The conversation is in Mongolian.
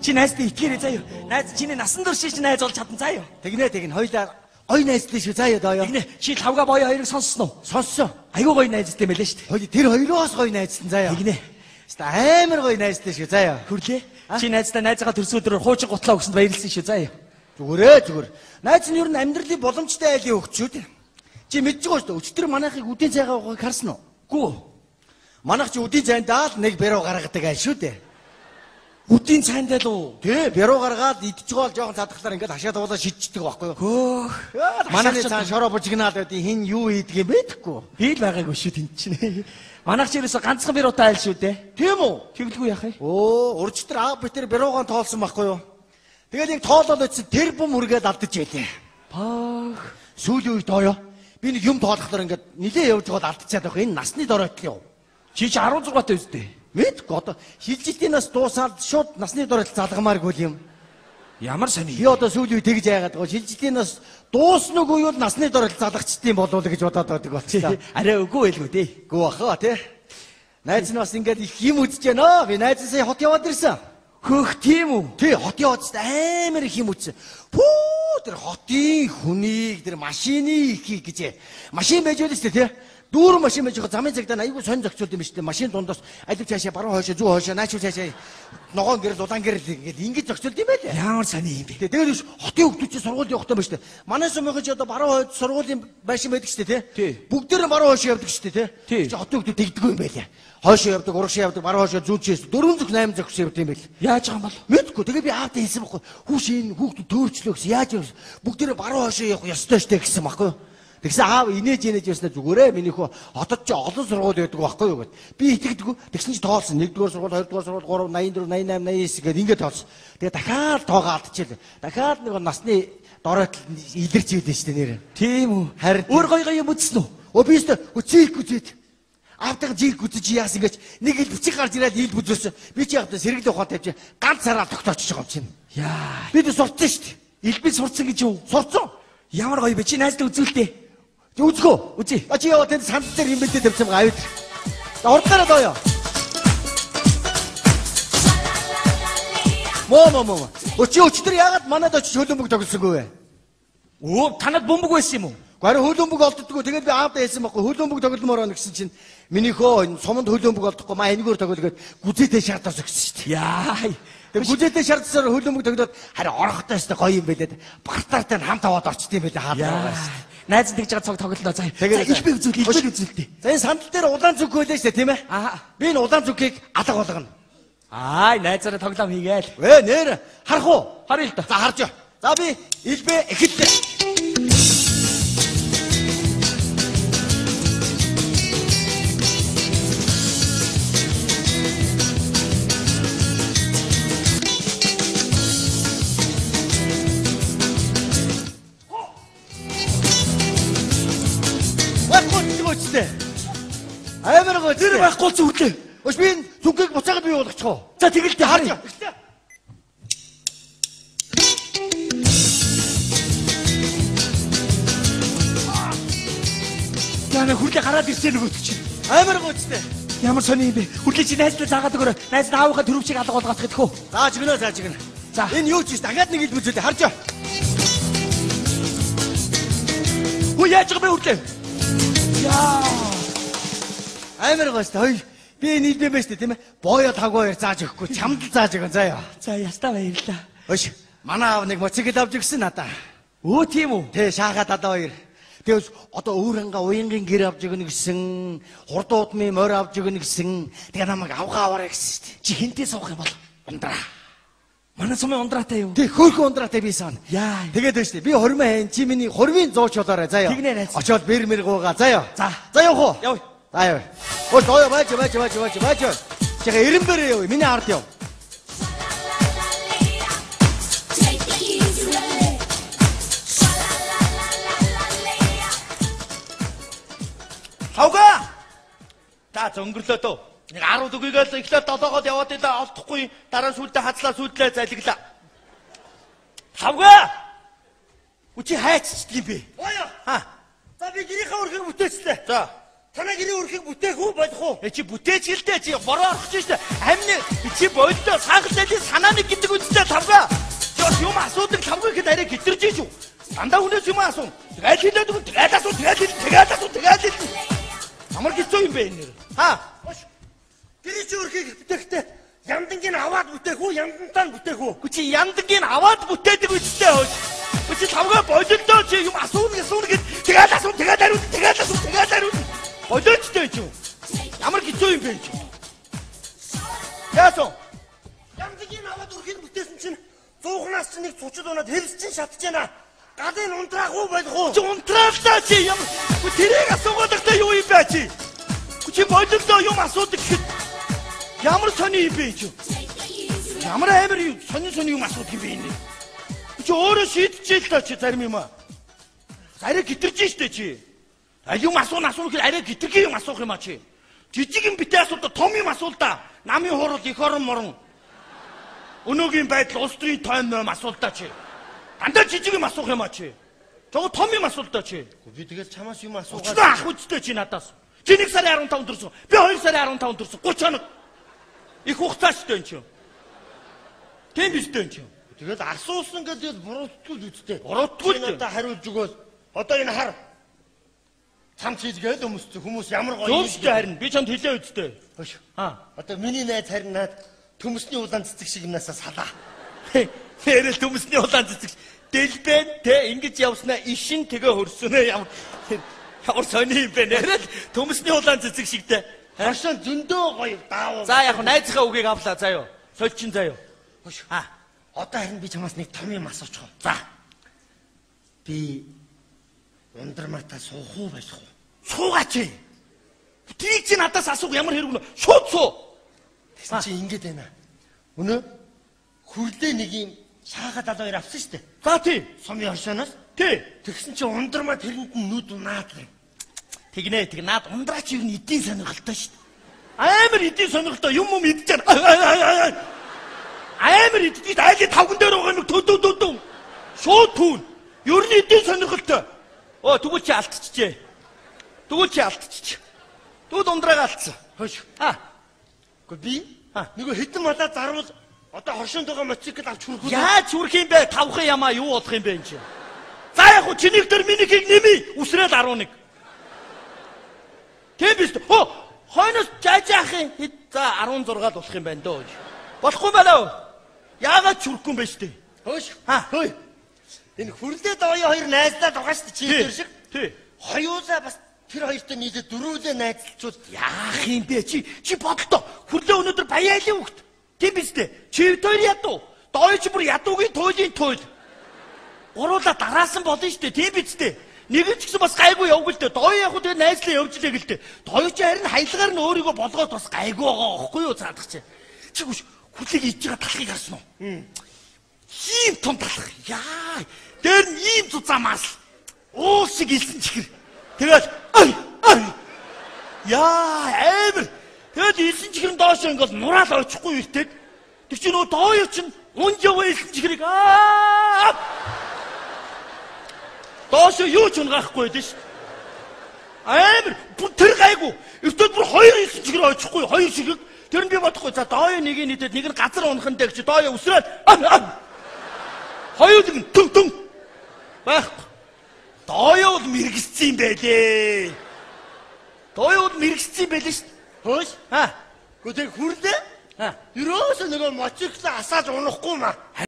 Чи найзтай итгээрэй заяа. Найз чиний насан турш чи найз болж чадсан заяа. Тэгнэ хоёлаа гой найзтай шүү заяа доо. Тэгнэ чи лавга боё хоёрыг сонссон уу? Сонссон. Айгуу гоё найзтай мэлээ шүү дээ. Хоёул тэр хоёроос гоё найзсан заяа. Тэгнэ. Амар гоё найзтай шүү заяа. Хүрлээ. Чи найзтай найзгаа төрсөн өдрөөр хуучин гутлаа өгсөнд баярлсан шүү заяа. Зүгээр. Найз нь юу н амьдралын боломжтой айлын өгч шүү дээ. Чи мэдж байгаа шүү дээ. Өчтөр манайхыг үдийн цайгаа уугахыг харсан уу? Гүү. Манайх чи үдийн цайндаа л нэг бэрөө гаргадаг айл шүү дээ. Үдийн цайндаа л уу? Тий, бэрөө гаргаад идчихэж байгаа л жоохон цадахлаар ингээд хашаад уулаа шидчихдэг байхгүй юу? Хөөх. Манайх цаан шороо бужигнаал байдیں۔ Хин юу ийдгийг мэдэхгүй. Би л байгаагүй шүү тэнд чинь. Манайх ч ерөөсө ганцхан бэруутай айл шүү дээ. Тийм үү? Тэгэлгүй яах вэ? Уржтэр аав битэр бэруугаан тоолсон байхгүй юу? Тэгэл яг тоолоод очсон тэр бум үргээд алдаж байлаа. Паах. Сүүлийн үед дооё. Би нэг юм тоолохлоор ингээд нилээ явж байгаа алдчихад байх. Энэ насны доройтлоо. Чи 16 таа үстэй. Мэдгүй одоо шилжилтийн нас дуусаад шууд насны доройт залгамааргүй юм. Ямар сони. Би одоо сүүлийн үед тэгж яагаад байгаа. Шилжилтийн нас дууснаггүй юу насны доройт залгацдсан болов уу гэж бодоод байдаг болчихлоо. Арай үгүй байлгүй дээ. Гүү баха тий. Найз нь бас ингээд их юм үзэж байна. Би найз сая хот яваад ирсэн. Хөөх тийм үү? Тий, хот яваад амар их юм үзсэн. Пүү тэр хотын хүнийг тэр машины ихийг гэж машин байж байлаа шүү дээ тий. Дүүрэн машин байж байгаа замын цагтаа айгүй сонь зохицуулт юм шүү дээ. Машин дундаас алив цаашаа баруун хойшоо зүүн хойшоо наачуу цаашаа ногоон гэрэл удаан гэрэл ингээд ингэж зохицуулт юм байлаа. Ямар сони юм бэ? Тэгээд хотын хүмүүс чинь сургууль явахтай байна шүү дээ. Манай сумынхаа чи одоо баруун хойд сургуулийн байшин байдаг шүү дээ тий. Бүгдээрээ баруун хойшоо явдаг шүү дээ тий. Чи хотын хүмүүс тэгдэггүй юм байлаа. Хойшоо явдаг, урагшаа явдаг, баруун хойшоо зүүн чээс 4 зүг 8 зүг явдаг юм байл. Яаж байгаа юм бол? Мэдгүй. Тэгээ би аавтай хэлсэн байхгүй. Хүүш энэ хүүхдүүд төөрчлөө гэсэн. Яаж явс? Бүгдээрээ баруун хойшоо явах ёстой штэ гэсэн байхгүй. Тэгсэн аав инээж яснаа зүгээрээ миний хөө хотод ч олон сургууль байдаг байхгүй юу гэд. Би итгэдэггүй. Тэгсэн чи тоолсон. 1-р сургууль, 2-р сургууль, 3, 84, 88, 89 гээд ингээд тоолсон. Тэгээ дахиад тоогоо алдчихлаа. Дахиад нэг насны доройтол илэрч ийлээ штэ нэр. Тийм үү? Харин өөр гоё юм үзсэн үү? Би өстө үцийг үзээд аавтайгаа жиг үзэж яасан гэж нэг ил бичиг гарч ирээд ил бүзөөсөн. Би чи явахдаа сэргэлдээ ухаан тавьж ганц сараа тогтоочих байгаа юм чинь. Яа. Би дэ сурцсан шүү дээ. Илби сурцсан гэж юу? Сурцсан. Ямар гоё бэ? Чи найзтай үзүүлтээ. Үзгөө. Үзье. Чи яваа тэнд санд дээр юм бэлдээ тавьсан байгаа авид. За урдаараа дооё. Моо. Чи өчтөр яагаад манад очиж хөлбөмбөг тоглосонгүй вэ? Танад бөмбөг байсан юм уу? Гэр хөлбөмбөг олддгоо. Тэгээд би аавдаа хэлсэн байхгүй. Хөлбөмбөг тогломоор байна гэсэн чинь минийхөө суманд хөлбөмбөг олдохгүй маа энэгээр тоглоод гүзээтэй шаардаас өгсөн шүү дээ. Яа. Тэгээд гүзээтэй шаардсаар хөлбөмбөг тоглоод харин орохтой өстой гоё юм бэлээд багтаартай хамт аваад орчд юм байлаа хаадлаа шүү дээ. Найз тэгж байгаа цог тоглолоо заа. Тэгээд их би үзүүлтээ. За энэ сандал дээр улаан зүг хөлөө шүү дээ тийм ээ. Би энэ улаан зүгийг алга болгоно. Найзаараа тоглоом хийгээл. Нэр харах уу? Харъя л да. За харж. За би илбэ эхэллээ. Амар гоо тэр байхгүй ч үрлээ. Өш би энэ зүгийг буцаагаад бий болгочих уу? За тэгэлдээ харъя. Яна хүрлээ гараад ирсэн нөгөөт чинь. Амар гоо ч дээ. Ямар сони юм бэ? Хүрлээ чи найзтай заагаад өгөөрэй. Найз нь аавынхаа төрөвчийг алга болгох гэдэг хөө. Зааж гинэ. За энэ юу ч дахиад нэг ил бүзүүлээ харж. Хөө яаж байгаа бэ хүрлээ? Яа. Амар гоос тоо. Би энэ илбэ мэс тийм ээ. Боёо тагваар зааж өгөхгүй чамд л зааж өгөн заяа. За ястаа баярлаа. Өш манай аав нэг моцикл авч өгсөн надаа. Тийм үү? Тэ шаагаад одоо хоёр. Тэгээс одоо өөрөнгө уянгийн гэр авч өгнө гэсэн, хурдуудмын морь авч өгнө гэсэн. Тэгээ намайг авгаа аваарай гэсэн шүү дээ. Чи хинтээ суух юм бол? Ундраа. Манай сумын ундраатай юу? Тэг хөөхөн ундраатай би сан. Яа. Тэгээд байна шүү дээ. Би хормоо хийн чи миний хормын зууч болоорой заяа. Тэгнэ найз. Очоод бэр гуугаа заяа. За явах уу? Яв. За яв. Өөс доо байж. Чигээ эренбэрээ яв. Миний ард яв. Хавга! Та зөнгөрлөө дөө. Нэг 10 дүгийгээл эхлээд 7-оод яваад идэ олдохгүй дараа сүлдээ хацлаа сүлдлээ залглаа. Хавга! Үчи хайцчдаг юм бэ? Боё. За би гэрийнхээ өрхөг бүтээчлээ. За. Танаа гэрээ өрхийг бүтээх үү болох уу? Чи бүтээч гэлтэй чи бороо орчих штэ. Амны чи бойлдоо сахаллын санааны гэдэг үстэй тавга. Юм асуудаг тавга гэхэд арай гитэрж шүү. Дандаа хүнээс юм асуу. Тэгээд хэлээд үг тэгээд асуу тэгээд хэл. Амар хэцүү юм бэ энэ. Ха? Гэрээ чи өрхийг бүтээхдээ яндангийн аваад бүтээх үү, яндантаа бүтээх үү? Чи яндангийн аваад бүтээдэг үстэй хөөж. Чи тавга бойлдоо чи юм асуuna гэд тэгээд асуу тэгээд хариу. Бойлдоочтой ч юм. Ямар хэцүү юм бэ чи? Яасан? Яндангийн аваад өрхийг бүтээсэн чинь 100-наас ч нэг цуцад унаад хэлс чинь шатчихна. Гадын унтраах уу болох уу? Чи унтраалаа чи юм. Тэрийг асуугаад байхдаа юу юм бэ чи? Чи бойлдоо юм асуудаг гэхэд ямар сони юм бэ чи? Ямар амар юм сони юм асуудаг юм бэ энэ? Чи өөрөө шийдчихээ л та чи зарим юм аа. Арай гитэрж штэ чи. Юм асуух гэхээр арай гитэргийн юм асуух юм аа чи. Жижиг юм битээ асуудаг том юм асуул да. Намын хурал их орон морон. Өнөөгийн байдал улс төрийн тойм ном асуултаа чи. Дандаа жижиг юм асуух юм аа чи. Жоо том юм асуултаа чи. Би тэгэл чамаас юм асуугаад. Өчнөө ах үстэй чи надаас. Чи 1 сарын 15 төрсөн. Би 2 сарын 15 төрсөн. 30 хоног. Их хугацаатай энэ чи. Тийм биз дээ энэ чи. Тэгэл асуусан гэдэг буруутгал үсттэй. Буруутгал надад хариулж өгөөл. Одоо энэ хар. Цамц хийгээд хүмүүс ямар гоё юм. Зөвхөн харин би чамд хэлээ үсттэй. Хөөш. Одоо миний найз харин наад төмөсний улаан цэцэг шиг юмнасаа салаа. Нэрэл төмөсний улаан цэцэг. Дэлбэн тэ ингэж явснаа ишин тэгээ хөрсөнөө ямар сони юм бэ нэрэл төмөсний улаан цэцэг шигтэй. Хашаа зөндөө гоё даав. За яг найзынхаа үгийг авлаа заа юу. Сольчин заа юу. Хөөш. Одоо харин би чамаас нэг том юм асуучих уу? За. Би ундрмартаа суух уу байх уу? Суугаач. Трийг чи надаас асуух ямар хэрэг нэ? Шууд суу. Тэгсэн чи ингэж байна. Өнөө хүрлээ нэг юм шаагаад 72 авсан штэ. За тий. Сумын оршоноос. Тий. Тэгсэн чи ундрмаа тэрэнд нь нүд унаад. Тэгнэ наад ундраач юу эдийн сонирхолтой штэ. Амар эдийн сонирхолтой юм идэж чана. Амар идэж айлын тавган дээр байгаа нэг төдөө. Шууд түүн. Ер нь эдийн сонирхолтой. Тэгвэл чи алдчихжээ. Тэгвэл ундраагаа алдсан. Хөөш. Гэхдээ би нөгөө хитэн малаа зарвал одоо хоршоонд байгаа мотоцикл авч хүрэх үү? Яаж хүрэх юм бэ? Тавхан ямаа юу болох юм бэ энэ чинь? За яг хуу чиний дээр минийхийг нэмий. Үсрээл 11. Тийм биз дээ. Хойноос жаажаахын хэд за 16 л болох юм байна дөө. Болохгүй байлаа. Яагаад ч хүрхгүй юм бэ штэ? Хөөш. Хөөе. Энэ хүрлээ дооё хоёр найзлаад байгаа штэ чи тэр шиг. Тий. Хоёулаа бас тэр хоёртой нийлээ дөрүүлээ найзлчуул яах юм бэ чи бодлоо. Хүрлээ өнөөдөр баяалын хөвгт. Тийм биз дээ. Чи хоёр ядуу. Дооё чи бүр ядуугийн туйлын туйл. Гуруула дараасан болно штэ. Тийм биз дээ. Нэг ч гэсэн бас гайгүй явг л дээ. Дооё яг хөө тэгээ найзлаа явж лээ гэлтэй. Дооё чи харин хайлгаар нь өөрийгөө болгоод бас гайгүй байгаа байхгүй юу цаадах чи. Чи хүрлийг иж байгаа талхыг харсан уу? Ийм том талх. Яа. Дээр нь ийм зузаамаас уул шиг илсэн чихэр. Тэгээд яа амар. Тэгээд илсэн чихэр нь доош ингээд нураал очихгүй иртээд. Тэр чинь нөө дооё чинь унж яваа илсэн чихрийг доош юу ч унгаахгүй дээ ш. Амар тэр гайгүй. Өтөд бүр хоёр илсэн чихэр очихгүй. Хоёр шиг. Тэр нь би бодохгүй. За дооё нэг нь идэд нэг нь газар унахын дээр чи дооё өсрээд хоёул нь түн байхгүй. Дооё бол мэрэгссэн юм байлээ. Дооё бол мэрэгссэн байлээ шүү. Хөөш. Гэхдээ хүрлээ. Ерөөсөө нөгөө мотоцикл асааж унахгүй маа.